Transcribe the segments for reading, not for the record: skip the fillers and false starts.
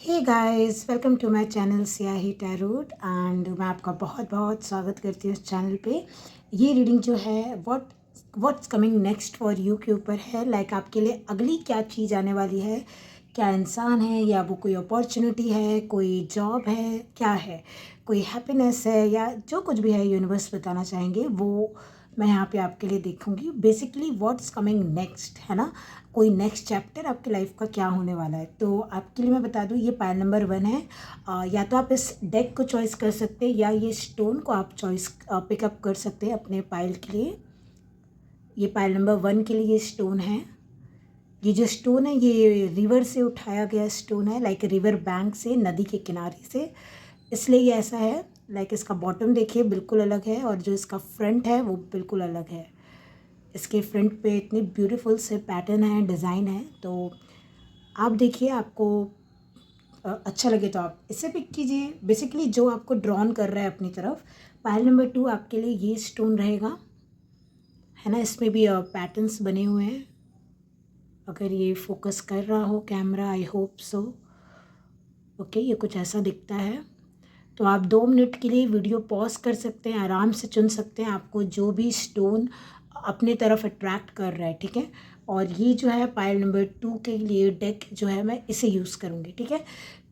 Hey guys, welcome to my channel Siyahi tarot and मैं आपका बहुत बहुत स्वागत करती हूँ इस चैनल पे। ये रीडिंग जो है what's coming next for you के ऊपर है। लाइक आपके लिए अगली क्या चीज़ आने वाली है, क्या इंसान है या वो कोई अपॉर्चुनिटी है, कोई जॉब है, क्या है, कोई हैप्पीनेस है या जो कुछ भी है यूनिवर्स बताना चाहेंगे वो मैं यहाँ पे आपके लिए देखूँगी। बेसिकली व्हाट्स कमिंग नेक्स्ट है ना, कोई नेक्स्ट चैप्टर आपकी लाइफ का क्या होने वाला है। तो आपके लिए मैं बता दूँ ये पाइल नंबर 1 है। या तो आप इस डेक को चॉइस कर सकते हैं या ये स्टोन को आप चॉइस पिकअप कर सकते हैं अपने पाइल के लिए। ये पाइल नंबर 1 के लिए ये स्टोन है। ये जो स्टोन है ये रिवर से उठाया गया स्टोन है, लाइक रिवर बैंक से, नदी के किनारे से, इसलिए ये ऐसा है। लाइक इसका बॉटम देखिए बिल्कुल अलग है और जो इसका फ्रंट है वो बिल्कुल अलग है। इसके फ्रंट पे इतनी ब्यूटीफुल से पैटर्न है, डिज़ाइन है। तो आप देखिए, आपको अच्छा लगे तो आप इसे पिक कीजिए। बेसिकली जो आपको ड्रॉन कर रहा है अपनी तरफ, पाइल नंबर 2 आपके लिए ये स्टोन रहेगा, है ना। इसमें भी पैटर्न्स बने हुए हैं। अगर ये फोकस कर रहा हो camera, I hope so. Okay, ये कुछ ऐसा दिखता है। तो आप 2 मिनट के लिए वीडियो पॉज कर सकते हैं, आराम से चुन सकते हैं आपको जो भी स्टोन अपने तरफ अट्रैक्ट कर रहा है, ठीक है। और ये जो है पाइल नंबर 2 के लिए डेक जो है मैं इसे यूज़ करूँगी, ठीक है।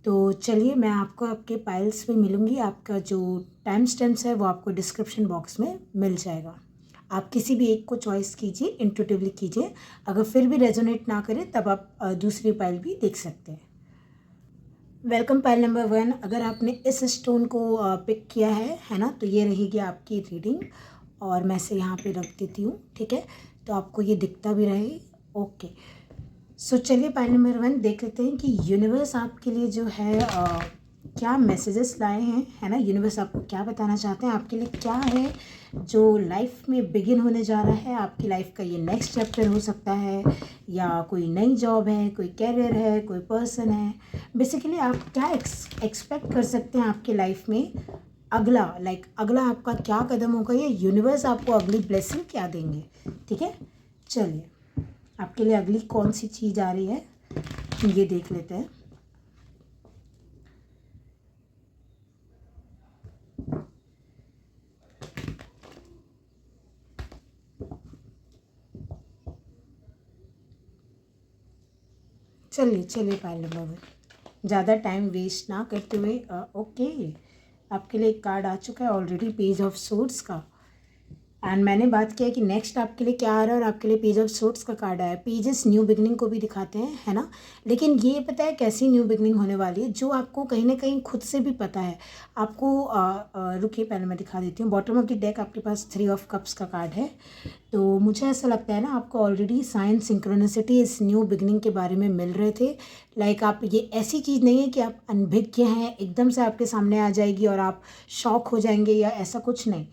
तो चलिए मैं आपको आपके पाइल्स में मिलूँगी। आपका जो टाइम स्टैम्प्स है वो आपको डिस्क्रिप्शन बॉक्स में मिल जाएगा। आप किसी भी एक को चॉइस कीजिए, इंट्यूटिवली कीजिए। अगर फिर भी रेजोनेट ना करे तब आप दूसरी पाइल भी देख सकते हैं। Welcome pile number 1। अगर आपने इस स्टोन को पिक किया है ना, तो ये रहेगी आपकी रीडिंग और मैं इसे यहाँ पे रख देती हूँ, ठीक है। तो आपको ये दिखता भी रहे। ओके, सो चलिए पाइल नंबर 1 देख लेते हैं कि यूनिवर्स आपके लिए जो है क्या मैसेजेस लाए हैं, है ना। यूनिवर्स आपको क्या बताना चाहते हैं, आपके लिए क्या है जो लाइफ में बिगिन होने जा रहा है। आपकी लाइफ का ये नेक्स्ट चैप्टर हो सकता है या कोई नई जॉब है, कोई कैरियर है, कोई पर्सन है। बेसिकली आप क्या एक्सपेक्ट कर सकते हैं आपके लाइफ में अगला, अगला आपका क्या कदम होगा, या यूनिवर्स आपको अगली ब्लेसिंग क्या देंगे, ठीक है। चलिए आपके लिए अगली कौन सी चीज़ आ रही है ये देख लेते हैं। चलिए पाइल नंबर 1 ज़्यादा टाइम वेस्ट ना करते हुए ओके, आपके लिए एक कार्ड आ चुका है ऑलरेडी, पेज ऑफ सोर्ड्स का। एंड मैंने बात किया कि नेक्स्ट आपके लिए क्या आ रहा है और आपके लिए पेज ऑफ सोर्ड्स का कार्ड आया। पेजेस न्यू बिगनिंग को भी दिखाते हैं, है ना। लेकिन ये पता है कैसी न्यू बिगनिंग होने वाली है जो आपको कहीं ना कहीं खुद से भी पता है आपको। रुकिए पहले मैं दिखा देती हूँ। बॉटम ऑफ द डेक आपके पास 3 ऑफ कप्स का कार्ड है। तो मुझे ऐसा लगता है ना आपको ऑलरेडी साइन सिंक्रोनिसिटी इस न्यू बिगनिंग के बारे में मिल रहे थे। लाइक आप, ये ऐसी चीज़ नहीं है कि आप अनभिज्ञ हैं, एकदम से आपके सामने आ जाएगी और आप शॉक हो जाएंगे या ऐसा कुछ नहीं।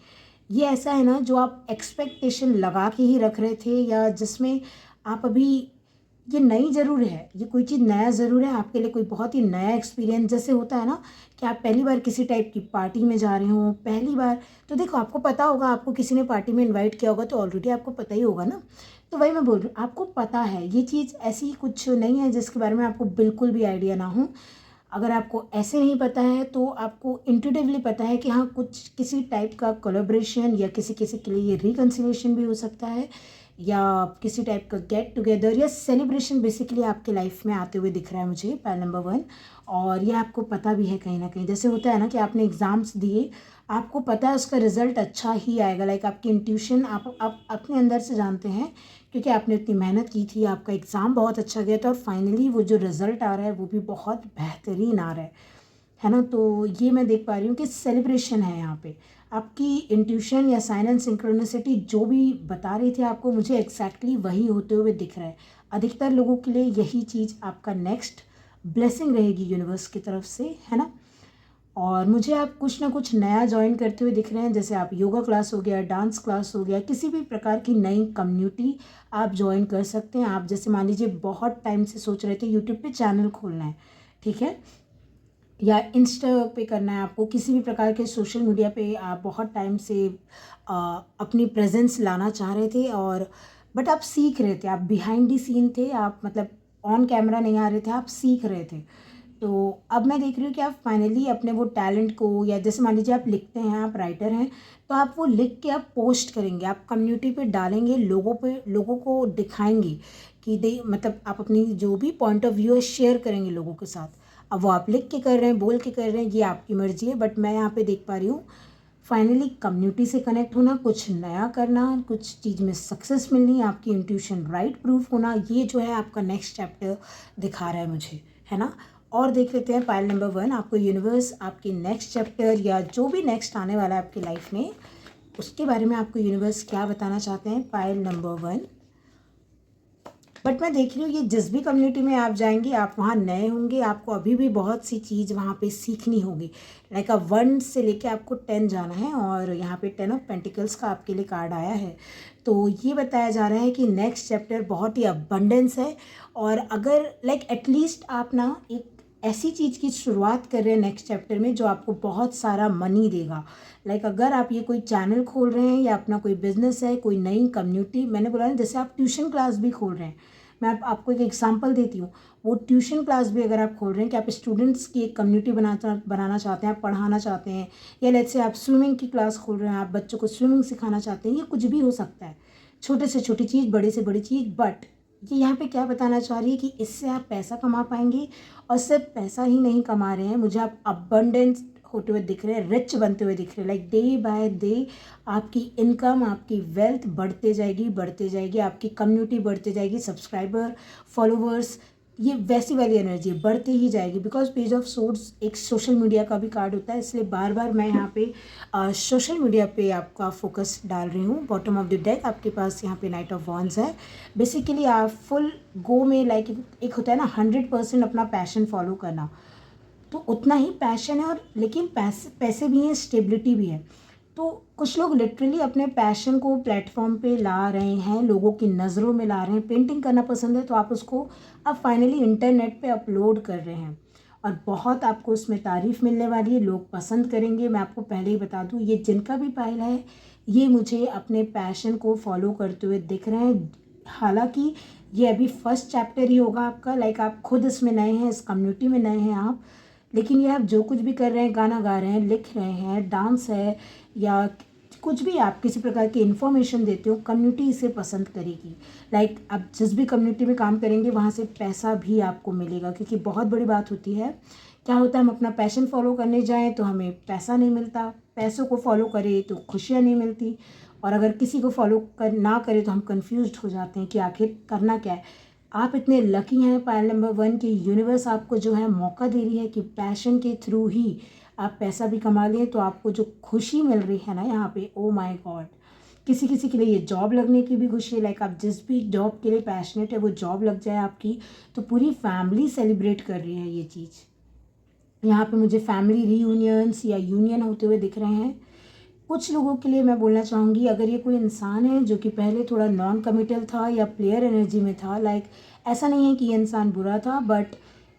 ये ऐसा है ना जो आप एक्सपेक्टेशन लगा के ही रख रहे थे, या जिसमें आप अभी, ये नई ज़रूर है, ये कोई चीज़ नया ज़रूर है आपके लिए, कोई बहुत ही नया एक्सपीरियंस। जैसे होता है ना कि आप पहली बार किसी टाइप की पार्टी में जा रहे हो, पहली बार, तो देखो आपको पता होगा, आपको किसी ने पार्टी में इनवाइट किया होगा तो ऑलरेडी आपको पता ही होगा ना। तो वही मैं बोल रही हूँ, आपको पता है ये चीज़ ऐसी कुछ नहीं है जिसके बारे में आपको बिल्कुल भी आइडिया ना हो। अगर आपको ऐसे नहीं पता है तो आपको इंट्यूटिवली पता है कि हाँ कुछ किसी टाइप का कोलैबोरेशन या किसी किसी के लिए ये रिकन्सिलिएशन भी हो सकता है, या किसी टाइप का गेट टुगेदर या सेलिब्रेशन बेसिकली आपके लाइफ में आते हुए दिख रहा है मुझे पाइल नंबर 1। और ये आपको पता भी है कहीं ना कहीं, जैसे होता है ना कि आपने एग्ज़ाम्स दिए, आपको पता है उसका रिजल्ट अच्छा ही आएगा। लाइक आपकी इंट्यूशन आप अपने अंदर से जानते हैं क्योंकि आपने इतनी मेहनत की थी, आपका एग्ज़ाम बहुत अच्छा गया था और फाइनली वो जो रिज़ल्ट आ रहा है वो भी बहुत बेहतरीन आ रहा है ना। तो ये मैं देख पा रही हूँ कि सेलिब्रेशन है यहाँ पे। आपकी इंट्यूशन या साइन एंड सिंक्रोनिसिटी जो भी बता रही थी आपको, मुझे एग्जैक्टली वही होते हुए दिख रहा है। अधिकतर लोगों के लिए यही चीज़ आपका नेक्स्ट ब्लेसिंग रहेगी यूनिवर्स की तरफ से, है ना। और मुझे आप कुछ ना कुछ नया ज्वाइन करते हुए दिख रहे हैं, जैसे आप योगा क्लास हो गया, डांस क्लास हो गया, किसी भी प्रकार की नई कम्युनिटी आप ज्वाइन कर सकते हैं। आप जैसे मान लीजिए बहुत टाइम से सोच रहे थे यूट्यूब पे चैनल खोलना है, ठीक है, या इंस्टा पे करना है आपको, किसी भी प्रकार के सोशल मीडिया पे आप बहुत टाइम से अपनी प्रेजेंस लाना चाह रहे थे, और बट आप सीख रहे थे, आप बिहाइंड द सीन थे, आप मतलब ऑन कैमरा नहीं आ रहे थे, आप सीख रहे थे। तो अब मैं देख रही हूँ कि आप फाइनली अपने वो टैलेंट को, या जैसे मान लीजिए आप लिखते हैं, आप राइटर हैं, तो आप वो लिख के आप पोस्ट करेंगे, आप कम्युनिटी पे डालेंगे, लोगों को दिखाएंगे कि मतलब आप अपनी जो भी पॉइंट ऑफ व्यू है शेयर करेंगे लोगों के साथ। अब वो आप लिख के कर रहे हैं, बोल के कर रहे हैं, ये आपकी मर्जी है, बट मैं यहाँ पे देख पा रही हूँ फाइनली कम्युनिटी से कनेक्ट होना, कुछ नया करना, कुछ चीज़ में सक्सेस मिलनी, आपकी इंट्यूशन राइट प्रूफ होना, ये जो है आपका नेक्स्ट चैप्टर दिखा रहा है मुझे, है ना। और देख लेते हैं पाइल नंबर 1, आपको यूनिवर्स आपकी नेक्स्ट चैप्टर या जो भी नेक्स्ट आने वाला है आपकी लाइफ में, उसके बारे में आपको यूनिवर्स क्या बताना चाहते हैं। पाइल नंबर 1, बट मैं देख रही हूँ ये जिस भी कम्युनिटी में आप जाएंगे आप वहाँ नए होंगे, आपको अभी भी बहुत सी चीज़ वहाँ पे सीखनी होगी। लाइक अब 1 से लेके आपको 10 जाना है, और यहाँ पे 10 ऑफ पेंटिकल्स का आपके लिए कार्ड आया है। तो ये बताया जा रहा है कि नेक्स्ट चैप्टर बहुत ही अबंडेंस है, और अगर लाइक एटलीस्ट आप ना एक ऐसी चीज़ की शुरुआत कर रहे हैं नेक्स्ट चैप्टर में जो आपको बहुत सारा मनी देगा। लाइक अगर आप ये कोई चैनल खोल रहे हैं या अपना कोई बिजनेस है, कोई नई कम्युनिटी, मैंने बोला ना जैसे आप ट्यूशन क्लास भी खोल रहे हैं, मैं आपको एक एग्जांपल देती हूँ। वो ट्यूशन क्लास भी अगर आप खोल रहे हैं कि आप स्टूडेंट्स की एक कम्युनिटी बनाना चाहते हैं, आप पढ़ाना चाहते हैं, या लेट्स से आप स्विमिंग की क्लास खोल रहे हैं, आप बच्चों को स्विमिंग सिखाना चाहते हैं, ये कुछ भी हो सकता है, छोटे से छोटी चीज़, बड़े से बड़ी चीज़। बट ये यहाँ पे क्या बताना चाह रही है कि इससे आप पैसा कमा पाएंगे, और सिर्फ पैसा ही नहीं कमा रहे हैं, मुझे आप अबंडेंस होते हुए दिख रहे हैं, रिच बनते हुए दिख रहे हैं। लाइक डे बाय डे आपकी इनकम, आपकी वेल्थ बढ़ते जाएगी, आपकी कम्युनिटी बढ़ते जाएगी, सब्सक्राइबर, फॉलोवर्स, ये वैसी वाली एनर्जी बढ़ती ही जाएगी। बिकॉज पेज ऑफ सोर्स एक सोशल मीडिया का भी कार्ड होता है, इसलिए बार बार मैं यहाँ पे सोशल मीडिया पे आपका फोकस डाल रही हूँ। बॉटम ऑफ द डेक आपके पास यहाँ पे नाइट ऑफ वॉन्ड्स है। बेसिकली आप फुल गो में, लाइक एक होता है ना 100% अपना पैशन फॉलो करना, तो उतना ही पैशन है, और लेकिन पैसे भी हैं, स्टेबिलिटी भी है। तो कुछ लोग लिटरली अपने पैशन को प्लेटफॉर्म पे ला रहे हैं, लोगों की नज़रों में ला रहे हैं। पेंटिंग करना पसंद है तो आप उसको अब फाइनली इंटरनेट पे अपलोड कर रहे हैं, और बहुत आपको उसमें तारीफ़ मिलने वाली है, लोग पसंद करेंगे। मैं आपको पहले ही बता दूँ, ये जिनका भी पाइल है ये मुझे अपने पैशन को फॉलो करते हुए दिख रहे हैं। हालांकि ये अभी फर्स्ट चैप्टर ही होगा आपका, लाइक आप खुद इसमें नए हैं, इस कम्युनिटी में नए हैं आप, लेकिन ये आप जो कुछ भी कर रहे हैं, गाना गा रहे हैं, लिख रहे हैं, डांस है, या कुछ भी आप किसी प्रकार की इन्फॉर्मेशन देते हो, कम्युनिटी इसे पसंद करेगी। लाइक आप जिस भी कम्युनिटी में काम करेंगे वहाँ से पैसा भी आपको मिलेगा, क्योंकि बहुत बड़ी बात होती है, क्या होता है हम अपना पैशन फॉलो करने जाएँ तो हमें पैसा नहीं मिलता, पैसों को फॉलो करें तो खुशियाँ नहीं मिलती, और अगर किसी को फॉलो ना करें तो हम कन्फ्यूज हो जाते हैं कि आखिर करना क्या है। आप इतने लकी हैं पाइल नंबर 1 की यूनिवर्स आपको जो है मौका दे रही है कि पैशन के थ्रू ही आप पैसा भी कमा लें। तो आपको जो खुशी मिल रही है ना यहाँ पे, ओ माय गॉड, किसी किसी के लिए ये जॉब लगने की भी खुशी है। लाइक आप जिस भी जॉब के लिए पैशनेट है वो जॉब लग जाए आपकी, तो पूरी फैमिली सेलिब्रेट कर रही है ये चीज़। यहाँ पे मुझे फैमिली रीयूनियंस या यूनियन होते हुए दिख रहे हैं। कुछ लोगों के लिए मैं बोलना चाहूँगी, अगर ये कोई इंसान है जो कि पहले थोड़ा नॉन कमिटल था या प्लेयर एनर्जी में था, लाइक ऐसा नहीं है कि ये इंसान बुरा था, बट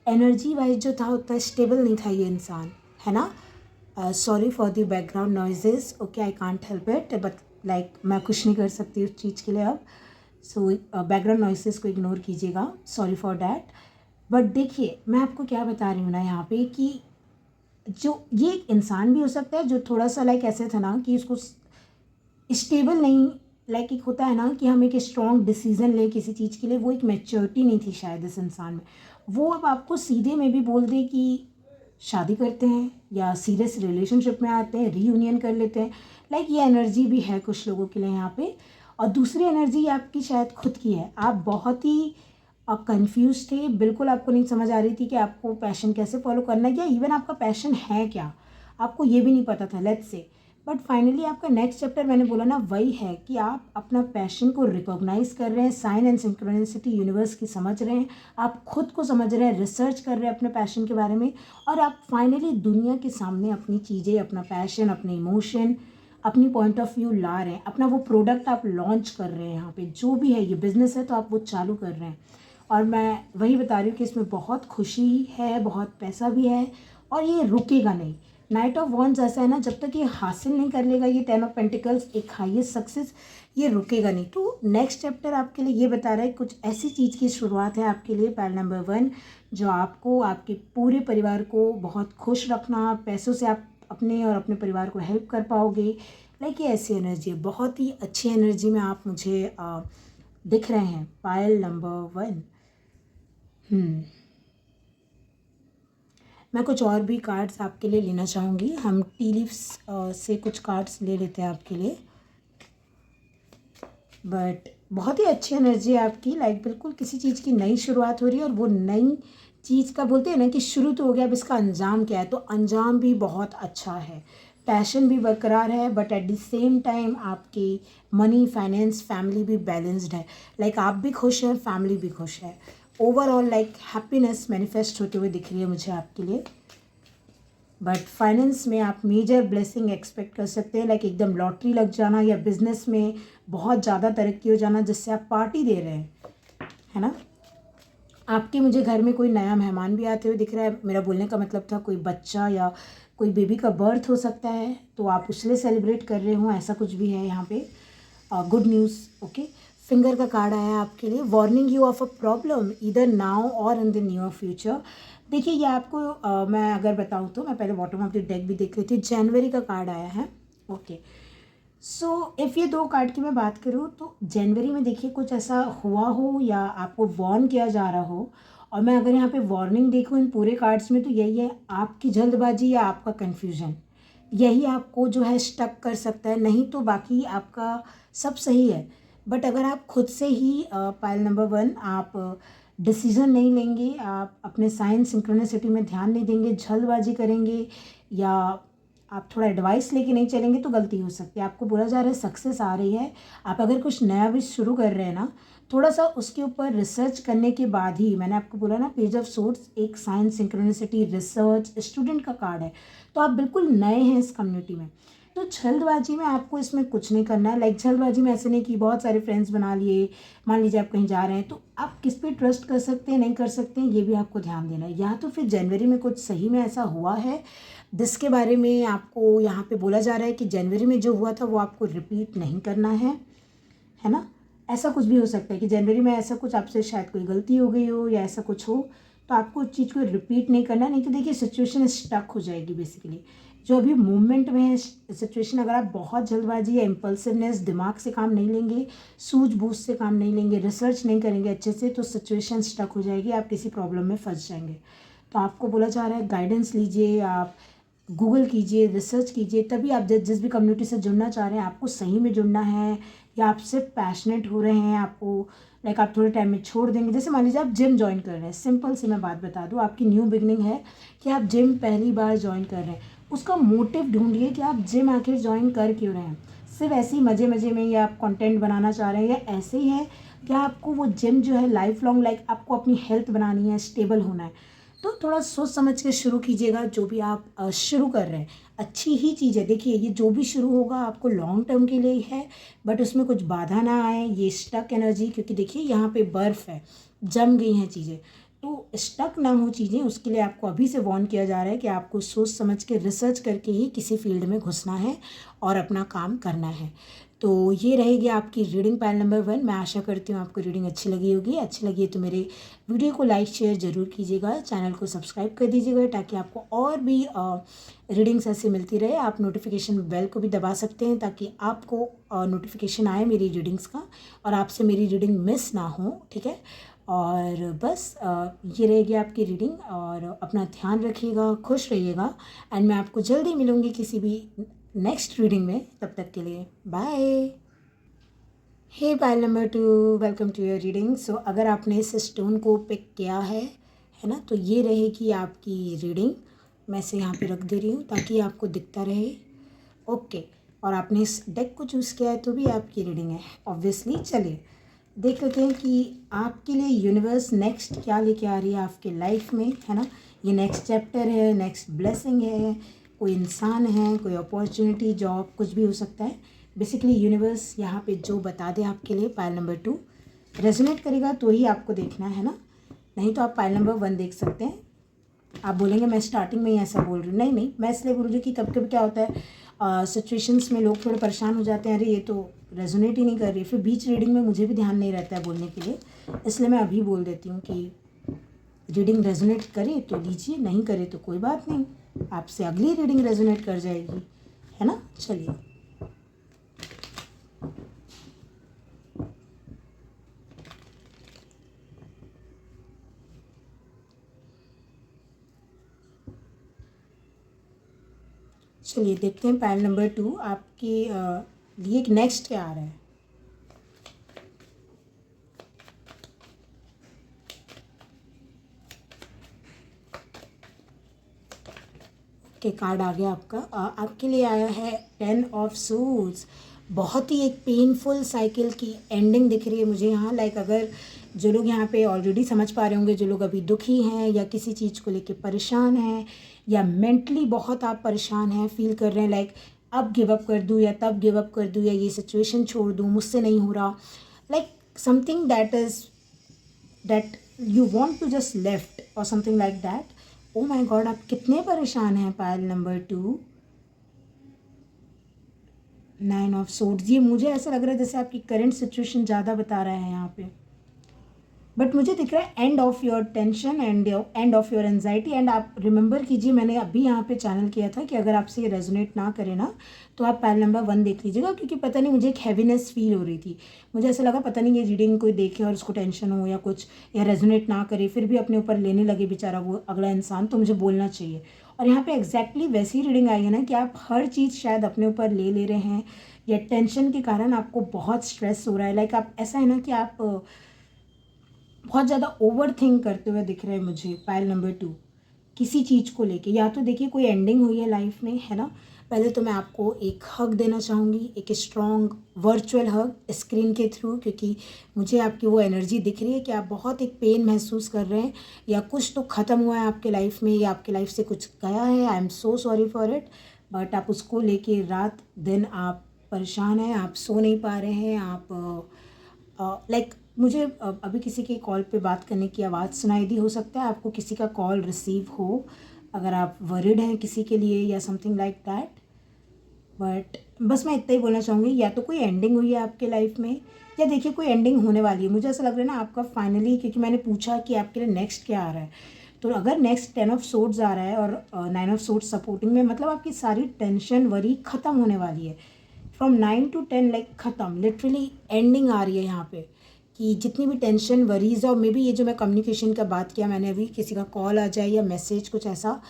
एनर्जी वाइज जो था उतना स्टेबल नहीं था ये इंसान, है ना। Sorry for the background noises, okay, I can't help it, but like मैं कुछ नहीं कर सकती उस चीज़ के लिए अब। सो बैकग्राउंड नॉइसेस को इग्नोर कीजिएगा, सॉरी फॉर डैट। बट देखिए मैं आपको क्या बता रही हूँ ना यहाँ पे, कि जो ये एक इंसान भी हो सकता है जो थोड़ा सा लाइक ऐसे था ना कि उसको स्टेबल नहीं, लाइक एक होता है ना कि हम एक स्ट्रॉन्ग डिसीजन ले किसी चीज़ के लिए, वो एक मैच्योरिटी नहीं थी शायद इस इंसान में। वो अब आपको सीधे में भी बोल दे कि शादी करते हैं या सीरियस रिलेशनशिप में आते हैं, रीयूनियन कर लेते हैं, लाइक ये एनर्जी भी है कुछ लोगों के लिए यहाँ पे। और दूसरी एनर्जी आपकी शायद खुद की है, आप बहुत ही कंफ्यूज थे, बिल्कुल आपको नहीं समझ आ रही थी कि आपको पैशन कैसे फॉलो करना है, या इवन आपका पैशन है क्या, आपको ये भी नहीं पता था, लेट्स से। बट फाइनली आपका नेक्स्ट चैप्टर मैंने बोला ना वही है कि आप अपना पैशन को रिकॉग्नाइज कर रहे हैं, साइन एंड सिंक्रोनिसिटी यूनिवर्स की समझ रहे हैं, आप खुद को समझ रहे हैं, रिसर्च कर रहे हैं अपने पैशन के बारे में, और आप फाइनली दुनिया के सामने अपनी चीज़ें, अपना पैशन, अपने इमोशन, अपनी पॉइंट ऑफ व्यू ला रहे हैं, अपना वो प्रोडक्ट आप लॉन्च कर रहे हैं। यहाँ पे जो भी है, ये बिजनेस है तो आप वो चालू कर रहे हैं। और मैं वही बता रही हूँ कि इसमें बहुत खुशी है, बहुत पैसा भी है, और ये रुकेगा नहीं, नाइट ऑफ वॉन्ड्स ऐसा है ना, जब तक ये हासिल नहीं कर लेगा ये 10 ऑफ पेंटिकल्स, एक हाईएस्ट सक्सेस, ये रुकेगा नहीं। तो नेक्स्ट चैप्टर आपके लिए ये बता रहा है कुछ ऐसी चीज़ की शुरुआत है आपके लिए, पाइल नंबर 1, जो आपको आपके पूरे परिवार को बहुत खुश रखना, पैसों से आप अपने और अपने परिवार को हेल्प कर पाओगे। लाइक ये ऐसी एनर्जी है, बहुत ही अच्छी एनर्जी में आप मुझे दिख रहे हैं पाइल नंबर 1। मैं कुछ और भी कार्ड्स आपके लिए लेना चाहूँगी। हम टी लीव्स से कुछ कार्ड्स ले लेते हैं आपके लिए। बट बहुत ही अच्छी एनर्जी है आपकी, लाइक बिल्कुल किसी चीज़ की नई शुरुआत हो रही है, और वो नई चीज़ का बोलते हैं ना कि शुरू तो हो गया, अब इसका अंजाम क्या है, तो अंजाम भी बहुत अच्छा है, पैशन भी बरकरार है, but at the same time आपकी मनी, फाइनेंस, फैमिली भी बैलेंस्ड है। लाइक आप भी खुश हैं, फैमिली भी खुश है, ओवरऑल लाइक हैप्पीनेस मैनिफेस्ट होते हुए दिख रही है मुझे आपके लिए। बट फाइनेंस में आप मेजर ब्लेसिंग एक्सपेक्ट कर सकते हैं, लाइक एकदम लॉटरी लग जाना, या बिजनेस में बहुत ज़्यादा तरक्की हो जाना जिससे आप पार्टी दे रहे हैं, है ना। आपके मुझे घर में कोई नया मेहमान भी आते हुए दिख रहा है। मेरा बोलने का मतलब था कोई बच्चा या कोई बेबी का बर्थ हो सकता है, तो आप उसके सेलिब्रेट कर रहे हो, ऐसा कुछ भी है यहाँ पे। Good news, okay. फिंगर का कार्ड आया आपके लिए, warning you of a problem either now और इन द नियर फ्यूचर। देखिए ये आपको मैं अगर बताऊँ तो, मैं पहले बॉटम ऑफ द डेक भी देख रही थी, जनवरी का कार्ड आया है, ओके। सो इफ़ ये 2 कार्ड की मैं बात करूँ तो जनवरी में देखिए कुछ ऐसा हुआ हो या आपको वार्न किया जा रहा हो, और मैं अगर यहाँ पे वार्निंग देखूँ इन पूरे कार्ड्स में तो यही है, आपकी जल्दबाजी या आपका कन्फ्यूजन, यही आपको जो है स्टक कर सकता है, नहीं तो बाकी आपका सब सही है। बट अगर आप खुद से ही पाइल नंबर 1 आप डिसीज़न नहीं लेंगे, आप अपने साइन सिंक्रोनिसिटी में ध्यान नहीं देंगे, जल्दबाजी करेंगे, या आप थोड़ा एडवाइस लेके नहीं चलेंगे तो गलती हो सकती है। आपको बोला जा रहा है सक्सेस आ रही है, आप अगर कुछ नया भी शुरू कर रहे हैं ना, थोड़ा सा उसके ऊपर रिसर्च करने के बाद ही, मैंने आपको बोला ना पेज ऑफ सोर्ड्स एक साइंस सिंक्रोनिसिटी रिसर्च स्टूडेंट का कार्ड है, तो आप बिल्कुल नए हैं इस कम्युनिटी में, तो जल्दबाजी में आपको इसमें कुछ नहीं करना है। लाइक जल्दबाजी में ऐसे नहीं कि बहुत सारे फ्रेंड्स बना लिए, मान लीजिए आप कहीं जा रहे हैं तो आप किस पे ट्रस्ट कर सकते हैं, नहीं कर सकते हैं, ये भी आपको ध्यान देना है। या तो फिर जनवरी में कुछ सही में ऐसा हुआ है जिसके बारे में आपको यहाँ पे बोला जा रहा है कि जनवरी में जो हुआ था वो आपको रिपीट नहीं करना है ना। ऐसा कुछ भी हो सकता है कि जनवरी में ऐसा कुछ आपसे शायद कोई गलती हो गई हो या ऐसा कुछ हो, तो आपको उस चीज़ को रिपीट नहीं करना, नहीं तो देखिए सिचुएशन स्टक हो जाएगी बेसिकली। जो अभी मूवमेंट में है सिचुएशन, अगर आप बहुत जल्दबाजी या इम्पल्सिवनेस, दिमाग से काम नहीं लेंगे, सूझबूझ से काम नहीं लेंगे, रिसर्च नहीं करेंगे अच्छे से, तो सिचुएशन स्टक हो जाएगी, आप किसी प्रॉब्लम में फंस जाएंगे। तो आपको बोला जा रहा है गाइडेंस लीजिए, आप गूगल कीजिए, रिसर्च कीजिए, तभी आप जिस भी कम्युनिटी से जुड़ना चाह रहे हैं, आपको सही में जुड़ना है या आप सिर्फ पैशनेट हो रहे हैं, आपको लाइक आप थोड़े टाइम में छोड़ देंगे। जैसे मान लीजिए आप जिम ज्वाइन कर रहे हैं, सिंपल सी मैं बात बता दूं, आपकी न्यू बिगनिंग है कि आप जिम पहली बार ज्वाइन कर रहे हैं, उसका मोटिव ढूंढिए कि आप जिम आखिर ज्वाइन कर क्यों रहे हैं। सिर्फ ऐसे ही मज़े मज़े में, या आप कंटेंट बनाना चाह रहे हैं, या ऐसे ही है कि आपको वो जिम जो है लाइफ लॉन्ग, लाइक आपको अपनी हेल्थ बनानी है, स्टेबल होना है, तो थोड़ा सोच समझ के शुरू कीजिएगा जो भी आप शुरू कर रहे हैं। अच्छी ही चीज़ है, देखिए ये जो भी शुरू होगा आपको लॉन्ग टर्म के लिए है, बट उसमें कुछ बाधा ना आए, ये स्टक एनर्जी, क्योंकि देखिए यहाँ पे बर्फ़ है, जम गई हैं चीज़ें, तो स्टक ना हो चीज़ें, उसके लिए आपको अभी से वार्न किया जा रहा है कि आपको सोच समझ के रिसर्च करके ही किसी फील्ड में घुसना है और अपना काम करना है। तो ये रहेगी आपकी रीडिंग पाइल नंबर 1। मैं आशा करती हूँ आपको रीडिंग अच्छी लगी होगी। अच्छी लगी है तो मेरे वीडियो को लाइक शेयर ज़रूर कीजिएगा, चैनल को सब्सक्राइब कर दीजिएगा ताकि आपको और भी रीडिंग्स ऐसे मिलती रहे। आप नोटिफिकेशन बेल को भी दबा सकते हैं ताकि आपको नोटिफिकेशन आए मेरी रीडिंग्स का और आपसे मेरी रीडिंग मिस ना हो, ठीक है। और बस ये रहेगी आपकी रीडिंग, और अपना ध्यान रखिएगा, खुश रहिएगा, एंड मैं आपको जल्दी मिलूँगी किसी भी नेक्स्ट रीडिंग में। तब तक के लिए bye. Hey pile number 2, welcome to your reading. So अगर आपने इस स्टोन को पिक किया है ना, तो ये रहेगी आपकी रीडिंग। मैं इसे यहाँ पे रख दे रही हूँ ताकि आपको दिखता रहे, ओके। और आपने इस डेक को चूज़ किया है तो भी आपकी रीडिंग है ऑब्वियसली। चलिए देख लेते हैं कि आपके लिए यूनिवर्स नेक्स्ट क्या लेके आ रही है आपके लाइफ में, है ना। ये नेक्स्ट चैप्टर है, नेक्स्ट ब्लेसिंग है, कोई इंसान है, कोई अपॉर्चुनिटी, जॉब, कुछ भी हो सकता है। बेसिकली यूनिवर्स यहाँ पे जो बता दे आपके लिए, पाइल नंबर 2 रेजोनेट करेगा तो ही आपको देखना है ना, नहीं तो आप पाइल नंबर 1 देख सकते हैं। आप बोलेंगे मैं स्टार्टिंग में ही ऐसा बोल रही हूँ, नहीं मैं इसलिए बोल रही हूँ कि कभी कभी क्या होता है सिचुएशंस में लोग थोड़े परेशान हो जाते हैं, अरे ये तो रेजोनेट ही नहीं कर रही, फिर बीच रीडिंग में मुझे भी ध्यान नहीं रहता है बोलने के लिए, इसलिए मैं अभी बोल देती हूँ कि रीडिंग रेजोनेट करे तो लीजिए, नहीं करे तो कोई बात नहीं, आपसे अगली रीडिंग रेजोनेट कर जाएगी, है ना। चलिए चलिए देखते हैं पाइल नंबर 2 आपके लिए नेक्स्ट क्या आ रहा है। के कार्ड आ गया आपका, आपके लिए आया है 10 ऑफ सूट्स। बहुत ही एक पेनफुल साइकिल की एंडिंग दिख रही है मुझे यहाँ। लाइक अगर जो लोग यहाँ पे ऑलरेडी समझ पा रहे होंगे, जो लोग अभी दुखी हैं या किसी चीज़ को लेके परेशान हैं या मेंटली बहुत आप परेशान हैं, फील कर रहे हैं लाइक अब गिव अप कर दूँ या तब गिव अप कर दूँ या ये सिचुएशन छोड़ दूँ, मुझसे नहीं हो रहा, like something that you want to just left or something like that. Oh my god, आप कितने परेशान हैं। Pile number 2 9 of swords. ये मुझे ऐसा लग रहा है जैसे आपकी करंट सिचुएशन ज़्यादा बता रहा है यहाँ पे, बट मुझे दिख रहा है end of your tension and end of your anxiety. And आप रिमेंबर कीजिए, मैंने अभी यहाँ पे चैनल किया था कि अगर आपसे ये रेजोनेट ना करे ना तो आप पाइल नंबर 1 देख लीजिएगा, क्योंकि पता नहीं मुझे एक हैवीनेस फील हो रही थी। मुझे ऐसा लगा पता नहीं ये रीडिंग कोई देखे और उसको टेंशन हो या कुछ, या रेजोनेट ना करे फिर भी अपने ऊपर लेने लगे बेचारा वो अगला इंसान, तो मुझे बोलना चाहिए। और यहाँ पे एग्जैक्टली वैसी रीडिंग आई है ना कि आप हर चीज़ शायद अपने ऊपर ले रहे हैं या टेंशन के कारण आपको बहुत स्ट्रेस हो रहा है। लाइक आप ऐसा है ना कि आप बहुत ज़्यादा ओवर थिंक करते हुए दिख रहे हैं मुझे पाइल नंबर 2 किसी चीज़ को लेके। या तो देखिए कोई एंडिंग हुई है लाइफ में, है ना। पहले तो मैं आपको एक हग देना चाहूँगी, एक स्ट्रॉन्ग वर्चुअल हग स्क्रीन के थ्रू, क्योंकि मुझे आपकी वो एनर्जी दिख रही है कि आप बहुत एक पेन महसूस कर रहे हैं या कुछ तो ख़त्म हुआ है आपके लाइफ में या आपके लाइफ से कुछ गया है। I am so sorry for it, but आप उसको लेके रात दिन आप परेशान हैं, आप सो नहीं पा रहे हैं, आप लाइक मुझे अभी किसी के कॉल पे बात करने की आवाज़ सुनाई दी, हो सकता है आपको किसी का कॉल रिसीव हो अगर आप वरिड हैं किसी के लिए या समथिंग लाइक दैट। बट बस मैं इतना ही बोलना चाहूँगी, या तो कोई एंडिंग हुई है आपके लाइफ में या देखिए कोई एंडिंग होने वाली है। मुझे ऐसा लग रहा है ना आपका फाइनली, क्योंकि मैंने पूछा कि आपके लिए नेक्स्ट क्या आ रहा है, तो अगर नेक्स्ट 10 ऑफ सोर्ड्स आ रहा है और 9 ऑफ सोर्ड्स सपोर्टिंग में, मतलब आपकी सारी टेंशन वरी ख़त्म होने वाली है। फ्रॉम 9 to 10 लाइक ख़त्म, लिटरली एंडिंग आ रही है यहाँ पे कि जितनी भी टेंशन वरीज और मे बी ये जो मैं कम्युनिकेशन का बात किया मैंने अभी, किसी का कॉल आ जाए या मैसेज कुछ ऐसा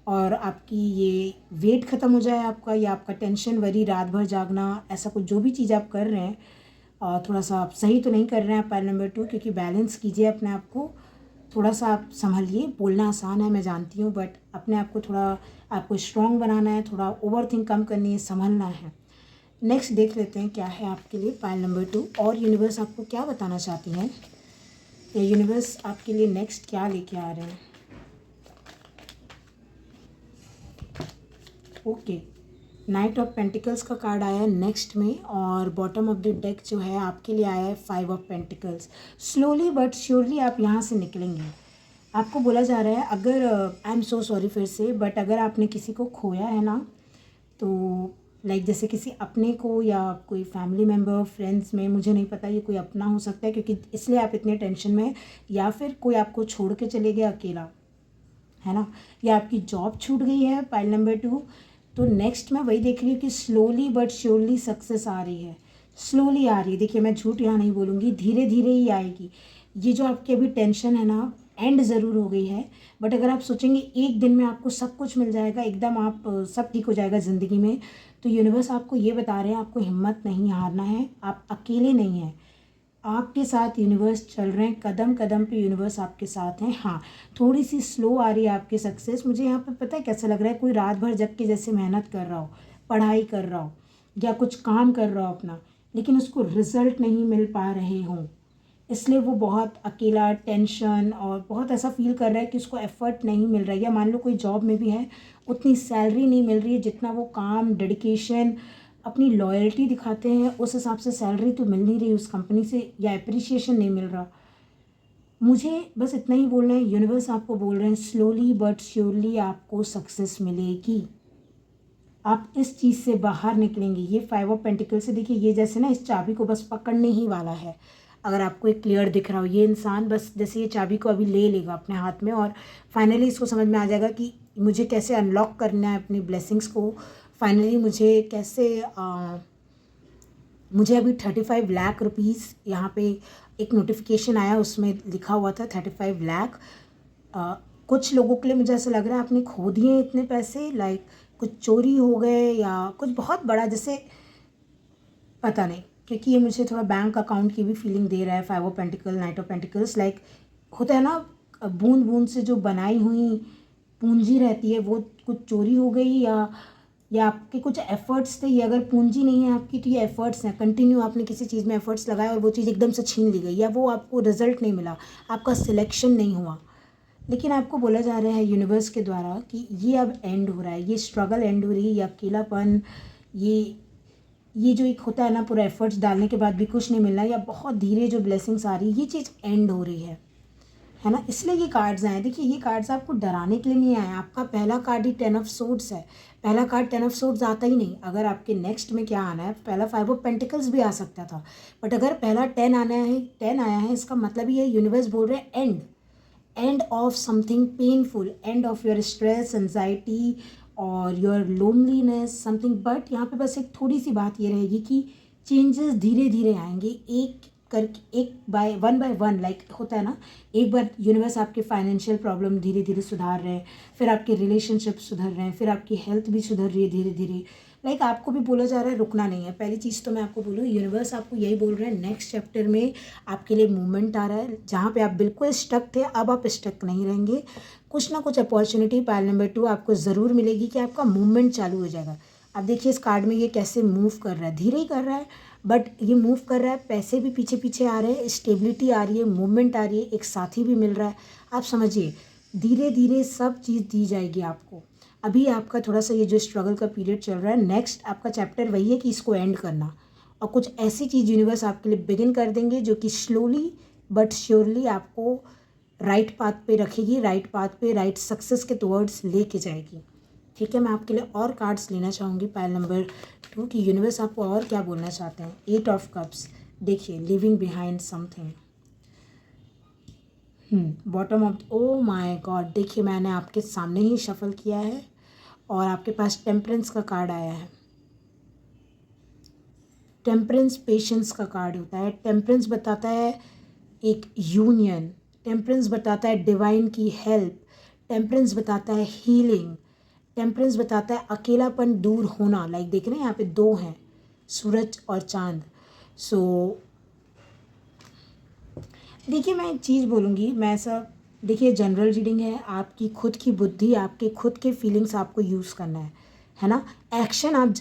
और आपकी ये वेट ख़त्म हो जाए आपका, या आपका टेंशन वरी रात भर जागना, ऐसा कुछ जो भी चीज़ आप कर रहे हैं थोड़ा सा आप सही तो नहीं कर रहे हैं पाइल नंबर 2, क्योंकि बैलेंस कीजिए अपने आप को, थोड़ा सा आप संभलिए। बोलना आसान है मैं जानती हूँ, बट अपने आप को थोड़ा आपको स्ट्रॉन्ग बनाना है, थोड़ा ओवर थिंक कम करनी है, संभलना है। नेक्स्ट देख लेते हैं क्या है आपके लिए पाइल नंबर 2 और यूनिवर्स आपको क्या बताना चाहती हैं, या यूनिवर्स आपके लिए नेक्स्ट क्या लेके आ रहे हैं। ओके, नाइट ऑफ पेंटिकल्स का कार्ड आया है नेक्स्ट में, और बॉटम ऑफ द डेक जो है आपके लिए आया है 5 of pentacles. Slowly but surely आप यहाँ से निकलेंगे। आपको बोला जा रहा है, अगर आई एम सो सॉरी फिर से, बट अगर आपने किसी को खोया है ना, तो लाइक जैसे किसी अपने को या कोई फैमिली मेम्बर फ्रेंड्स में, मुझे नहीं पता ये कोई अपना हो सकता है क्योंकि इसलिए आप इतने टेंशन में, या फिर कोई आपको छोड़ के चले गया अकेला, है ना, या आपकी जॉब छूट गई है पाइल नंबर 2। तो नेक्स्ट मैं वही देख रही हूँ कि स्लोली बट श्योरली सक्सेस आ रही है, स्लोली आ रही है। देखिए मैं झूठ यहाँ नहीं बोलूँगी, धीरे धीरे ही आएगी। ये जो आपकी अभी टेंशन है ना, एंड ज़रूर हो गई है, बट अगर आप सोचेंगे एक दिन में आपको सब कुछ मिल जाएगा, एकदम आप सब ठीक हो जाएगा ज़िंदगी में, तो यूनिवर्स आपको ये बता रहे हैं आपको हिम्मत नहीं हारना है, आप अकेले नहीं हैं, आपके साथ यूनिवर्स चल रहे हैं, कदम कदम पे यूनिवर्स आपके साथ हैं। हाँ, थोड़ी सी स्लो आ रही है आपकी सक्सेस। मुझे यहाँ पे पता है कैसा लग रहा है, कोई रात भर जग के जैसे मेहनत कर रहा हो, पढ़ाई कर रहा हो या कुछ काम कर रहा हो अपना, लेकिन उसको रिजल्ट नहीं मिल पा रहे हों, इसलिए वो बहुत अकेला, टेंशन और बहुत ऐसा फील कर रहा है कि उसको एफर्ट नहीं मिल रहा है। या मान लो कोई जॉब में भी है, उतनी सैलरी नहीं मिल रही है जितना वो काम, डेडिकेशन, अपनी लॉयल्टी दिखाते हैं उस हिसाब से सैलरी तो मिल नहीं रही उस कंपनी से, या अप्रिसिएशन नहीं मिल रहा। मुझे बस इतना ही बोलना है, यूनिवर्स आपको बोल रहे हैं स्लोली बट श्योरली आपको सक्सेस मिलेगी, आप इस चीज़ से बाहर निकलेंगे। ये 5 ऑफ पेंटिकल से देखिए, ये जैसे ना इस चाबी को बस पकड़ने ही वाला है। अगर आपको एक क्लियर दिख रहा हो, ये इंसान बस जैसे ये चाबी को अभी ले लेगा अपने हाथ में और फाइनली इसको समझ में आ जाएगा कि मुझे कैसे अनलॉक करना है अपनी ब्लेसिंग्स को। फाइनली मुझे कैसे मुझे अभी 35 लाख रुपीज़ यहाँ पे एक नोटिफिकेशन आया, उसमें लिखा हुआ था 35 लाख। कुछ लोगों के लिए मुझे ऐसा लग रहा है आपने खो दिए इतने पैसे, लाइक कुछ चोरी हो गए या कुछ बहुत बड़ा, जैसे पता नहीं, क्योंकि ये मुझे थोड़ा बैंक अकाउंट की भी फीलिंग दे रहा है। 5 of pentacle, night of pentacles, like होता है ना बूंद बूंद से जो बनाई हुई पूंजी रहती है वो कुछ चोरी हो गई, या आपके कुछ एफर्ट्स थे, ये अगर पूंजी नहीं है आपकी तो ये एफर्ट्स हैं, कंटिन्यू आपने किसी चीज़ में एफर्ट्स लगाए और वो चीज़ एकदम से छीन ली गई, या वो आपको रिजल्ट नहीं मिला, आपका सिलेक्शन नहीं हुआ। लेकिन आपको बोला जा रहा है यूनिवर्स के द्वारा कि ये अब एंड हो रहा है, ये स्ट्रगल एंड हो रही है, ये अकेलापन, ये जो एक होता है ना पूरा एफर्ट्स डालने के बाद भी कुछ नहीं मिलना, या बहुत धीरे जो ब्लेसिंग्स आ रही है, ये चीज़ एंड हो रही है ना। इसलिए ये कार्ड्स आए। देखिए ये कार्ड्स आपको डराने के लिए नहीं आए। आपका पहला कार्ड ही 10 ऑफ सोर्ड्स है। पहला कार्ड 10 ऑफ सोर्ड्स आता ही नहीं। अगर आपके नेक्स्ट में क्या आना है, पहला 5 ऑफ पेंटिकल्स भी आ सकता था, बट अगर पहला 10 आना है, 10 आया है, इसका मतलब ये यूनिवर्स बोल रहे हैं end of something painful, end of your stress, anxiety और योर लोनलीनेस समथिंग। बट यहाँ पे बस एक थोड़ी सी बात ये रहेगी कि चेंजेस धीरे धीरे आएंगे, एक बाय वन, लाइक होता है ना, एक बार यूनिवर्स आपके फाइनेंशियल प्रॉब्लम धीरे धीरे सुधार रहे हैं, फिर आपके रिलेशनशिप सुधर रहे हैं, फिर आपकी हेल्थ भी सुधर रही है धीरे धीरे। लाइक आपको भी बोला जा रहा है रुकना नहीं है। पहली चीज़ तो मैं आपको बोलूँ, यूनिवर्स आपको यही बोल रहे हैं नेक्स्ट चैप्टर में आपके लिए मूवमेंट आ रहा है। जहाँ पे आप बिल्कुल स्टक थे, अब आप स्टक नहीं रहेंगे। कुछ ना कुछ अपॉर्चुनिटी पाइल नंबर 2 आपको ज़रूर मिलेगी कि आपका मूवमेंट चालू हो जाएगा। अब देखिए इस कार्ड में ये कैसे मूव कर रहा है, धीरे ही कर रहा है बट ये मूव कर रहा है। पैसे भी पीछे पीछे आ रहे हैं, स्टेबिलिटी आ रही है, मूवमेंट आ रही है, एक साथी भी मिल रहा है। आप समझिए धीरे धीरे सब चीज़ दी जाएगी आपको। अभी आपका थोड़ा सा ये जो स्ट्रगल का पीरियड चल रहा है, नेक्स्ट आपका चैप्टर वही है कि इसको एंड करना, और कुछ ऐसी चीज़ यूनिवर्स आपके लिए बिगिन कर देंगे जो कि स्लोली बट श्योरली आपको राइट पाथ पे रखेगी, राइट पाथ पे, राइट सक्सेस के टुवर्ड्स लेके जाएगी। ठीक है, मैं आपके लिए और कार्ड्स लेना चाहूँगी पाइल नंबर 2 कि यूनिवर्स आपको और क्या बोलना चाहते हैं। 8 ऑफ कप्स, देखिए living behind something. Bottom of, oh my God, देखिए मैंने आपके सामने ही शफल किया है और आपके पास टेम्परेंस का कार्ड आया है। टेम्परेंस पेशेंस का कार्ड होता है। टेम्परेंस बताता है एक यूनियन, टेम्परेंस बताता है डिवाइन की हेल्प, टेम्परेंस बताता है हीलिंग, टेम्परेंस बताता है अकेलापन दूर होना। लाइक देख रहे हैं यहाँ पे 2 हैं, सूरज और चांद। सो देखिए मैं एक चीज़ बोलूँगी, मैं ऐसा, देखिए जनरल रीडिंग है, आपकी खुद की बुद्धि, आपके खुद के फीलिंग्स आपको यूज़ करना है ना। एक्शन आप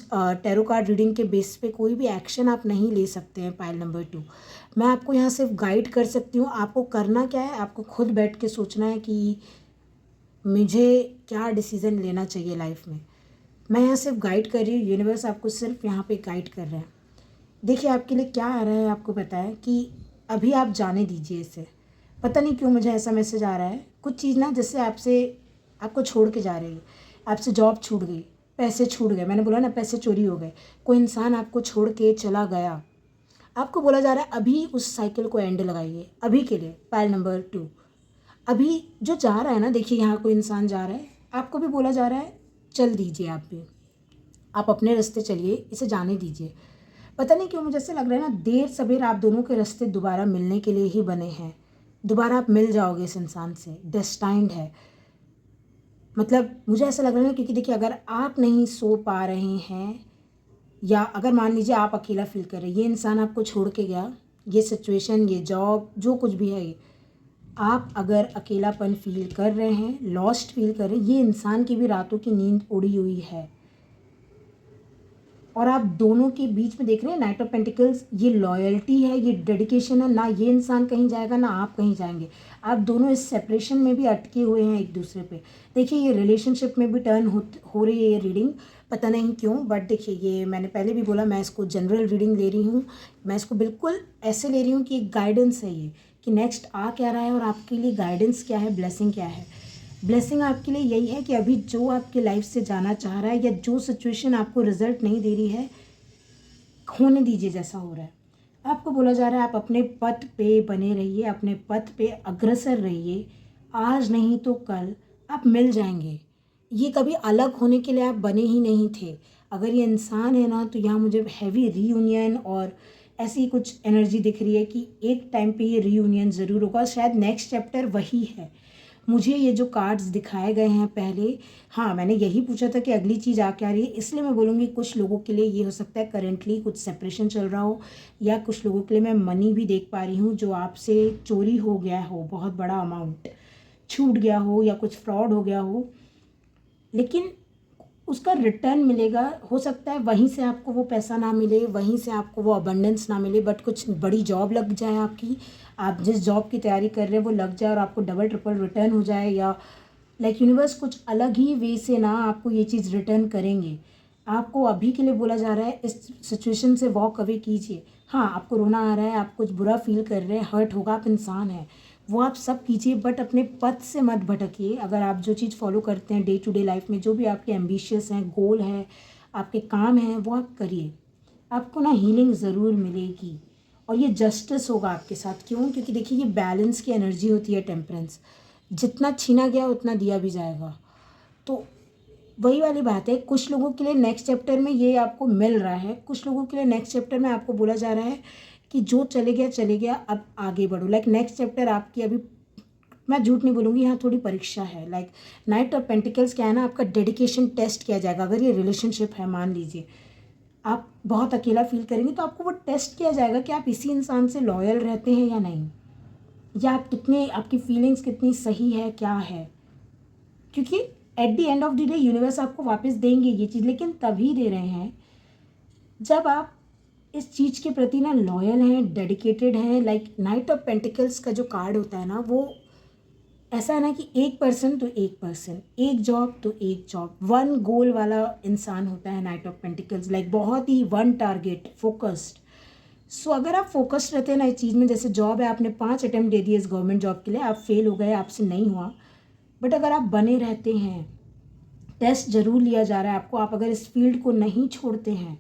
टैरो कार्ड रीडिंग के बेस पे कोई भी एक्शन आप नहीं ले सकते हैं पाइल नंबर 2। मैं आपको यहाँ सिर्फ गाइड कर सकती हूँ। आपको करना क्या है, आपको खुद बैठ के सोचना है कि मुझे क्या डिसीज़न लेना चाहिए लाइफ में। मैं यहाँ सिर्फ गाइड कर रही हूँ, यूनिवर्स आपको सिर्फ यहाँ पे गाइड कर रहे हैं। देखिए आपके लिए क्या आ रहा है, आपको पता है कि अभी आप जाने दीजिए इसे। पता नहीं क्यों मुझे ऐसा मैसेज आ रहा है, कुछ चीज़ ना जैसे आपको छोड़ के जा रही है। आपसे जॉब छूट गई, पैसे छूट गए, मैंने बोला ना पैसे चोरी हो गए, कोई इंसान आपको छोड़ के चला गया। आपको बोला जा रहा है अभी उस साइकिल को एंड लगाइए, अभी के लिए पाइल नंबर 2। अभी जो जा रहा है ना, देखिए यहाँ कोई इंसान जा रहा है, आपको भी बोला जा रहा है चल दीजिए, आप भी, आप अपने रास्ते चलिए, इसे जाने दीजिए। पता नहीं क्यों मुझे ऐसे लग रहा है ना, देर सवेर आप दोनों के रास्ते दोबारा मिलने के लिए ही बने हैं। दोबारा आप मिल जाओगे इस इंसान से, डेस्टाइंड है। मतलब मुझे ऐसा लग रहा है ना, क्योंकि देखिए अगर आप नहीं सो पा रहे हैं, या अगर मान लीजिए आप अकेला फील कर रहे हैं, ये इंसान आपको छोड़ के गया, ये सिचुएशन, ये जॉब, जो कुछ भी है, आप अगर अकेलापन फील कर रहे हैं, लॉस्ट फील कर रहे हैं, ये इंसान की भी रातों की नींद उड़ी हुई है। और आप दोनों के बीच में देख रहे हैं नाइट ऑफ पेंटिकल्स, ये लॉयल्टी है, ये डेडिकेशन है ना। ये इंसान कहीं जाएगा ना आप कहीं जाएंगे, आप दोनों इस सेपरेशन में भी अटके हुए हैं एक दूसरे पे। देखिए ये रिलेशनशिप में भी टर्न हो रही है ये रीडिंग, पता नहीं क्यों, बट देखिए ये मैंने पहले भी बोला, मैं इसको जनरल रीडिंग ले रही हूँ, मैं इसको बिल्कुल ऐसे ले रही हूँ कि एक गाइडेंस है ये, कि नेक्स्ट आ क्या रहा है और आपके लिए गाइडेंस क्या है, ब्लेसिंग क्या है। ब्लेसिंग आपके लिए यही है कि अभी जो आपके लाइफ से जाना चाह रहा है या जो सिचुएशन आपको रिजल्ट नहीं दे रही है, होने दीजिए जैसा हो रहा है। आपको बोला जा रहा है आप अपने पथ पे बने रहिए, अपने पथ पे अग्रसर रहिए। आज नहीं तो कल आप मिल जाएंगे। ये कभी अलग होने के लिए आप बने ही नहीं थे। अगर ये इंसान है ना, तो यहाँ मुझे हैवी रीयूनियन और ऐसी कुछ एनर्जी दिख रही है कि एक टाइम पे ये रीयूनियन ज़रूर होगा। शायद नेक्स्ट चैप्टर वही है। मुझे ये जो कार्ड्स दिखाए गए हैं पहले, हाँ मैंने यही पूछा था कि अगली चीज़ आ क्या रही है, इसलिए मैं बोलूँगी कुछ लोगों के लिए ये हो सकता है करेंटली कुछ सेपरेशन चल रहा हो, या कुछ लोगों के लिए मैं मनी भी देख पा रही हूँ जो आपसे चोरी हो गया हो, बहुत बड़ा अमाउंट छूट गया हो या कुछ फ्रॉड हो गया हो, लेकिन उसका रिटर्न मिलेगा। हो सकता है वहीं से आपको वो पैसा ना मिले, वहीं से आपको वो अबंडेंस ना मिले, बट कुछ बड़ी जॉब लग जाए आपकी, आप जिस जॉब की तैयारी कर रहे हैं वो लग जाए और आपको डबल ट्रिपल रिटर्न हो जाए, या लाइक यूनिवर्स कुछ अलग ही वे से ना आपको ये चीज़ रिटर्न करेंगे। आपको अभी के लिए बोला जा रहा है इस सिचुएशन से वॉक अवे कीजिए। हाँ आपको रोना आ रहा है, आप कुछ बुरा फील कर रहे हैं, हर्ट होगा, आप इंसान हैं, वो आप सब कीजिए, बट अपने पथ से मत भटकिए। अगर आप जो चीज़ फॉलो करते हैं डे टू डे लाइफ में, जो भी आपके एम्बिशियस हैं, गोल है, आपके काम हैं, वो आप करिए। आपको ना हीलिंग ज़रूर मिलेगी और ये जस्टिस होगा आपके साथ। क्यों? क्योंकि देखिए ये बैलेंस की एनर्जी होती है, टेम्परेंस। जितना छीना गया उतना दिया भी जाएगा। तो वही वाली बात है, कुछ लोगों के लिए नेक्स्ट चैप्टर में ये आपको मिल रहा है, कुछ लोगों के लिए नेक्स्ट चैप्टर में आपको बोला जा रहा है कि जो चले गया, अब आगे बढ़ो। लाइक नेक्स्ट चैप्टर आपकी, अभी मैं झूठ नहीं बोलूँगी, यहाँ थोड़ी परीक्षा है। लाइक नाइट ऑफ पेंटिकल्स क्या है ना, आपका डेडिकेशन टेस्ट किया जाएगा। अगर ये रिलेशनशिप है, मान लीजिए आप बहुत अकेला फील करेंगे, तो आपको वो टेस्ट किया जाएगा कि आप इसी इंसान से लॉयल रहते हैं या नहीं, या आप कितने, आपकी फीलिंग्स कितनी सही है, क्या है। क्योंकि at the end of the day universe आपको वापस देंगे ये चीज़, लेकिन तभी दे रहे हैं जब आप इस चीज़ के प्रति ना लॉयल हैं, डेडिकेटेड हैं। लाइक नाइट ऑफ पेंटिकल्स का जो कार्ड होता है ना, वो ऐसा है ना कि एक पर्सन तो एक पर्सन, एक जॉब तो एक जॉब, वन गोल वाला इंसान होता है नाइट ऑफ पेंटिकल्स। लाइक बहुत ही वन टारगेट फोकस्ड। सो अगर आप फोकस्ड रहते हैं ना इस चीज़ में, जैसे जॉब है, आपने 5 अटेम्प्ट दे दिए इस गवर्नमेंट जॉब के लिए, आप फेल हो गए, आपसे नहीं हुआ, बट अगर आप बने रहते हैं, टेस्ट ज़रूर लिया जा रहा है आपको, आप अगर इस फील्ड को नहीं छोड़ते हैं,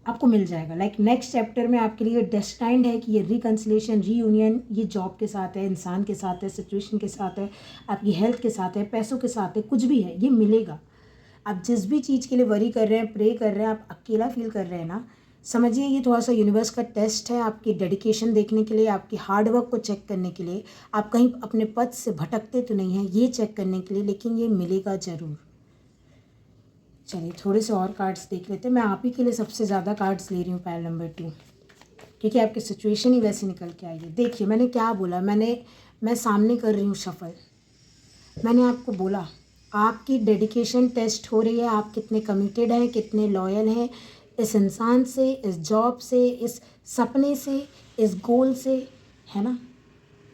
आपको मिल जाएगा। लाइक नेक्स्ट चैप्टर में आपके लिए डेस्टाइंड है कि ये रिकन्सिलेशन, रीयूनियन, ये जॉब के साथ है, इंसान के साथ है, सिचुएशन के साथ है, आपकी हेल्थ के साथ है, पैसों के साथ है, कुछ भी है, ये मिलेगा। आप जिस भी चीज़ के लिए वरी कर रहे हैं, प्रे कर रहे हैं, आप अकेला फील कर रहे हैं ना, समझिए ये थोड़ा सा यूनिवर्स का टेस्ट है, आपकी डेडिकेशन देखने के लिए, आपकी हार्डवर्क को चेक करने के लिए, आप कहीं अपने पथ से भटकते तो नहीं हैं, ये चेक करने के लिए, लेकिन ये मिलेगा ज़रूर। चलिए थोड़े से और कार्ड्स देख लेते हैं। मैं आप ही के लिए सबसे ज़्यादा कार्ड्स ले रही हूँ, पाइल नंबर 2, क्योंकि आपकी सिचुएशन ही वैसे निकल के आई है। देखिए मैंने क्या बोला, मैं सामने कर रही हूँ शफल। मैंने आपको बोला आपकी डेडिकेशन टेस्ट हो रही है, आप कितने कमिटेड हैं, कितने लॉयल हैं इस इंसान से, इस जॉब से, इस सपने से, इस गोल से, है ना।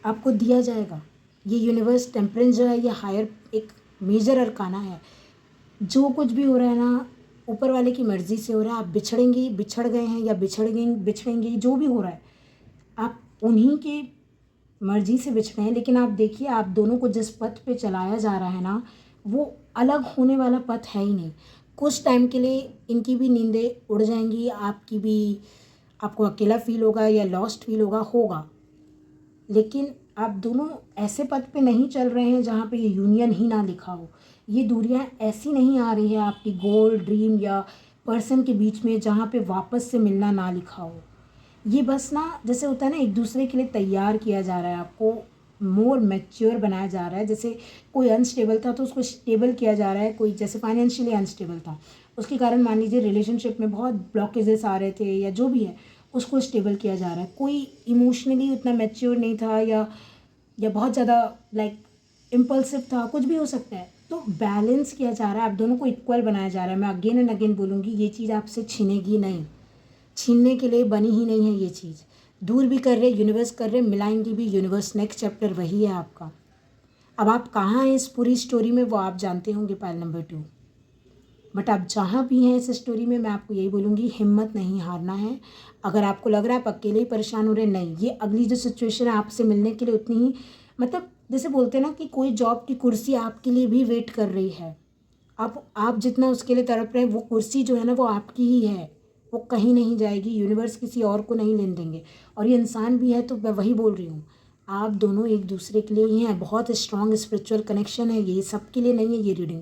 आपको दिया जाएगा। ये यूनिवर्स टेम्परेंस जो है, ये हायर एक मेजर अरकाना है। जो कुछ भी हो रहा है ना, ऊपर वाले की मर्ज़ी से हो रहा है। आप बिछड़ेंगी, बिछड़ गए हैं या बिछड़ेंगे, जो भी हो रहा है आप उन्हीं के मर्ज़ी से बिछड़े हैं। लेकिन आप देखिए, आप दोनों को जिस पथ पे चलाया जा रहा है ना, वो अलग होने वाला पथ है ही नहीं। कुछ टाइम के लिए इनकी भी नींदें उड़ जाएंगी, आपकी भी, आपको अकेला फील होगा या लॉस्ट फील होगा, लेकिन आप दोनों ऐसे पथ पे नहीं चल रहे हैं जहाँ पे ये यूनियन ही ना लिखा हो। ये दूरियां ऐसी नहीं आ रही है आपकी गोल, ड्रीम या पर्सन के बीच में जहाँ पे वापस से मिलना ना लिखा हो। ये बस ना, जैसे होता है ना, एक दूसरे के लिए तैयार किया जा रहा है, आपको मोर मैच्योर बनाया जा रहा है। जैसे कोई अनस्टेबल था तो उसको स्टेबल किया जा रहा है। कोई जैसे फाइनेंशियली अनस्टेबल था, उसके कारण मान लीजिए रिलेशनशिप में बहुत ब्लॉकेजेस आ रहे थे या जो भी है, उसको स्टेबल किया जा रहा है। कोई इमोशनली उतना मैच्योर नहीं था या बहुत ज़्यादा लाइक इम्पल्सिव था, कुछ भी हो सकता है, तो बैलेंस किया जा रहा है। आप दोनों को इक्वल बनाया जा रहा है। मैं अगेन एंड अगेन बोलूँगी, ये चीज़ आपसे छीनेगी नहीं, छीनने के लिए बनी ही नहीं है ये चीज़। दूर भी कर रहे यूनिवर्स, कर रहे मिलाएंगी भी यूनिवर्स। नेक्स्ट चैप्टर वही है आपका। अब आप कहाँ हैं इस पूरी स्टोरी में, वो आप जानते होंगे, पाइल नंबर 2। बट आप जहाँ भी हैं इस स्टोरी में, मैं आपको यही बोलूँगी, हिम्मत नहीं हारना है। अगर आपको लग रहा है आप अकेले ही परेशान हो रहे हैं, नहीं, ये अगली जो सिचुएशन है आपसे मिलने के लिए उतनी ही, मतलब जैसे बोलते हैं ना कि कोई जॉब की कुर्सी आपके लिए भी वेट कर रही है। आप जितना उसके लिए तड़प रहे हैं, वो कुर्सी जो है ना वो आपकी ही है, वो कहीं नहीं जाएगी, यूनिवर्स किसी और को नहीं लेने देंगे। और ये इंसान भी है, तो मैं वही बोल रही हूँ, आप दोनों एक दूसरे के लिए ही हैं। बहुत स्ट्रॉन्ग स्पिरिचुअल कनेक्शन है, ये सबके लिए नहीं है ये रीडिंग।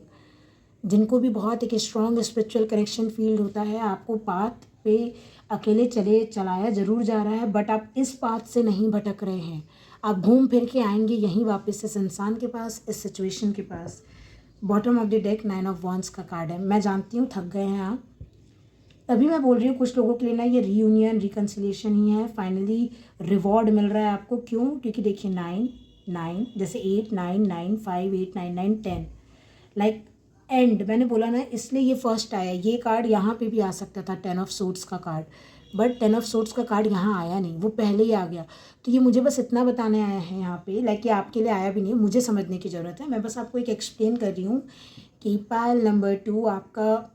जिनको भी बहुत एक स्ट्रॉन्ग स्पिरिचुअल कनेक्शन फील होता है, आपको पाथ पे अकेले चलाया ज़रूर जा रहा है, बट आप इस पाथ से नहीं भटक रहे हैं। आप घूम फिर के आएंगे यहीं वापस इस इंसान के पास, इस सिचुएशन के पास। Bottom of the deck 9 of wands का कार्ड है। मैं जानती हूँ थक गए हैं आप, तभी मैं बोल रही हूँ कुछ लोगों के लिए ना ये रीयूनियन रिकन्सिलिएशन ही है। फाइनली रिवॉर्ड मिल रहा है आपको। क्यों? क्योंकि देखिए 9 जैसे 8 9 9 5 8 9 9 10 लाइक एंड, मैंने बोला ना, इसलिए ये फर्स्ट आया। ये कार्ड यहाँ पे भी आ सकता था, 10 ऑफ सोर्ड्स का कार्ड, बट 10 ऑफ सोर्ड्स का कार्ड यहाँ आया नहीं, वो पहले ही आ गया। तो ये मुझे बस इतना बताने आया है यहाँ पे, लाइक ये आपके लिए आया भी नहीं, मुझे समझने की ज़रूरत है। मैं बस आपको एक एक्सप्लेन कर रही हूँ कि पायल नंबर 2 आपका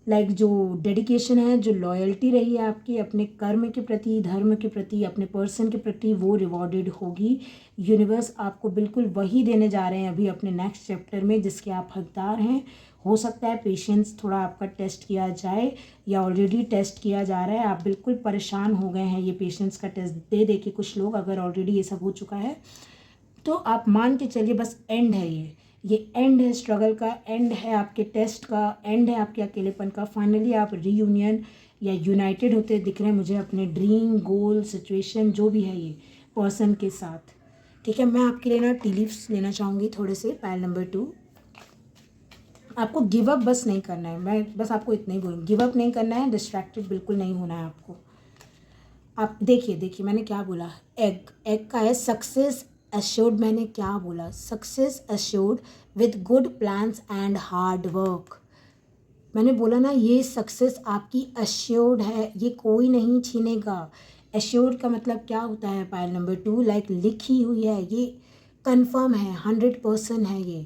लाइक जो डेडिकेशन है, जो लॉयल्टी रही है आपकी अपने कर्म के प्रति, धर्म के प्रति, अपने पर्सन के प्रति, वो रिवॉर्डेड होगी। यूनिवर्स आपको बिल्कुल वही देने जा रहे हैं अभी अपने नेक्स्ट चैप्टर में जिसके आप हकदार हैं। हो सकता है पेशेंस थोड़ा आपका टेस्ट किया जाए, या ऑलरेडी टेस्ट किया जा रहा है। आप बिल्कुल परेशान हो गए हैं ये पेशेंस का टेस्ट दे दे के। कुछ लोग अगर ऑलरेडी ये सब हो चुका है तो आप मान के चलिए बस एंड है ये एंड है स्ट्रगल का, एंड है आपके टेस्ट का, एंड है आपके अकेलेपन का। फाइनली आप रीयूनियन या यूनाइटेड होते दिख रहे हैं मुझे अपने ड्रीम, गोल, सिचुएशन जो भी है ये पर्सन के साथ। ठीक है, मैं आपके लिए ना टी लीव्स लेना चाहूँगी थोड़े से। पायल नंबर 2, आपको गिव अप बस नहीं करना है। मैं बस आपको इतना ही बोलूँगी, गिव अप नहीं करना है, डिस्ट्रैक्टेड बिल्कुल नहीं होना है आपको। आप देखिए मैंने क्या बोला, एग का है सक्सेस एश्योर्ड। मैंने क्या बोला? Success assured with good plans and hard work. मैंने बोला ना, ये सक्सेस आपकी एश्योर्ड है, ये कोई नहीं छीनेगा। एश्योर्ड का मतलब क्या होता है पायल नंबर 2? लाइक लिखी हुई है, ये कंफर्म है, 100% है, ये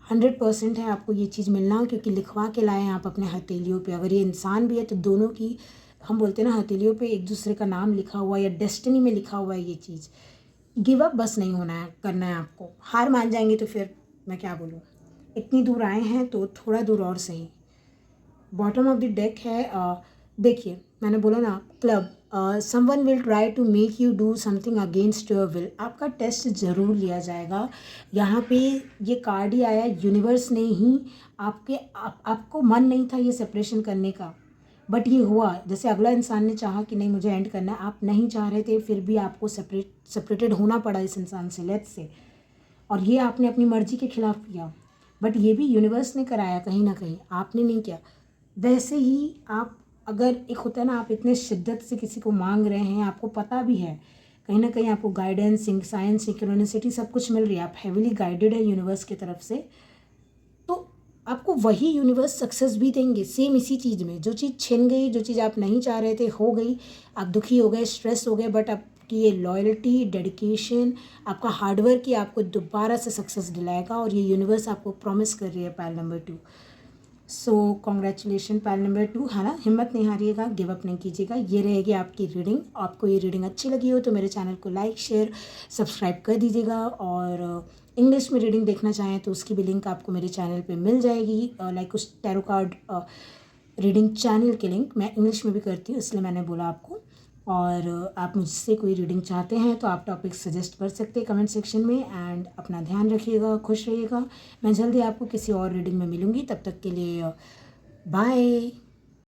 100% है आपको ये चीज़ मिलना, क्योंकि लिखवा के लाए हैं आप अपने हथेलियों पे। अगर ये इंसान भी है तो दोनों की, हम बोलते हैं ना, हथेलियों पे एक दूसरे का नाम लिखा हुआ है या डेस्टिनी में लिखा हुआ है ये चीज़। गिव अप बस नहीं होना है, करना है आपको। हार मान जाएंगे तो फिर मैं क्या बोलूँ। इतनी दूर आए हैं तो थोड़ा दूर और सही। बॉटम ऑफ द डेक है, देखिए मैंने बोला ना, club, someone will try to make you do something against your will. आपका टेस्ट ज़रूर लिया जाएगा। यहाँ पे ये कार्ड ही आया, यूनिवर्स ने ही आपको मन नहीं था ये सेपरेशन करने का, बट ये हुआ। जैसे अगला इंसान ने चाहा कि नहीं मुझे एंड करना है, आप नहीं चाह रहे थे, फिर भी आपको सेपरेटेड होना पड़ा इस इंसान से, लेट्स से। और ये आपने अपनी मर्जी के खिलाफ किया, बट ये भी यूनिवर्स ने कराया कहीं ना कहीं, आपने नहीं किया। वैसे ही आप, अगर एक होता है ना, आप इतने शिद्दत से किसी को मांग रहे हैं, आपको पता भी है कहीं ना कहीं आपको गाइडेंस, साइंस, सिंक्रोनिसिटी सब कुछ मिल रही है, आप हेविली गाइडेड है यूनिवर्स की तरफ से, तो आपको वही यूनिवर्स सक्सेस भी देंगे सेम इसी चीज़ में। जो चीज़ छिन गई, जो चीज़ आप नहीं चाह रहे थे हो गई, आप दुखी हो गए, स्ट्रेस हो गए, बट आपकी ये लॉयल्टी, डेडिकेशन, आपका हार्डवर्क ही आपको दोबारा से सक्सेस दिलाएगा। और ये यूनिवर्स आपको प्रॉमिस कर रही है pile number 2। So congratulation pile number 2, है ना। हिम्मत नहीं हारिएगा, गिव अप नहीं कीजिएगा। ये रहेगी आपकी रीडिंग। आपको ये रीडिंग अच्छी लगी हो तो मेरे चैनल को लाइक, शेयर, सब्सक्राइब कर दीजिएगा। और इंग्लिश में रीडिंग देखना चाहें तो उसकी भी लिंक आपको मेरे चैनल पे मिल जाएगी। लाइक उस टैरो कार्ड रीडिंग चैनल की लिंक मैं इंग्लिश में भी करती हूँ, इसलिए मैंने बोला आपको। और आप मुझसे कोई रीडिंग चाहते हैं तो आप टॉपिक सजेस्ट कर सकते हैं कमेंट सेक्शन में। एंड अपना ध्यान रखिएगा, खुश रहिएगा। मैं जल्दी आपको किसी और रीडिंग में मिलूँगी, तब तक के लिए बाय।